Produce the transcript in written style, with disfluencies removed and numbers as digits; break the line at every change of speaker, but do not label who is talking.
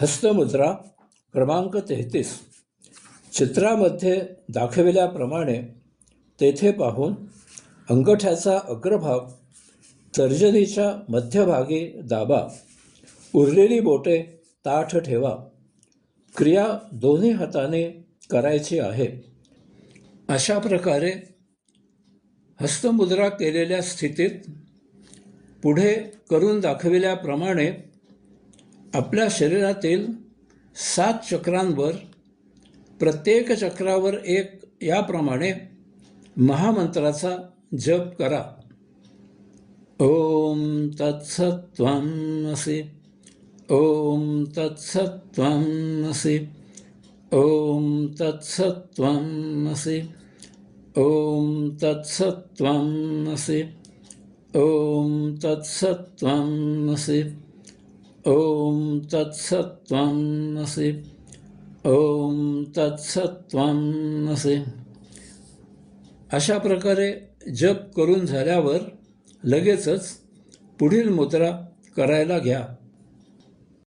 हस्तमुद्रा क्रमांक 33. चित्रामध्ये दाखविल्याप्रमाणे तेथे पाहून अंगठ्याचा अग्रभाग तर्जनीच्या मध्यभागी दाबा. उरलेली बोटे ताठ ठेवा. क्रिया दोन्ही हाताने करायची आहे. अशा प्रकारे हस्तमुद्रा केलेल्या स्थितीत पुढे करून दाखविल्याप्रमाणे आपल्या शरीरातील 7 चक्रांवर प्रत्येक चक्रावर एक याप्रमाणे महामंत्राचा जप करा. ओम तत्सत्त्वमसि. ओम तत्सत्त्वमसि. ओम तत्सत्त्वमसि. ओम तत्सत्त्वमसि. ओम तत्सत्त्वमसि. ओम तत्सत्त्वमसि. ओम तत्सत्त्वमसि. अशा प्रकारे जप करून झाल्यावर लगेचच पुढील मुद्रा करायला घ्या.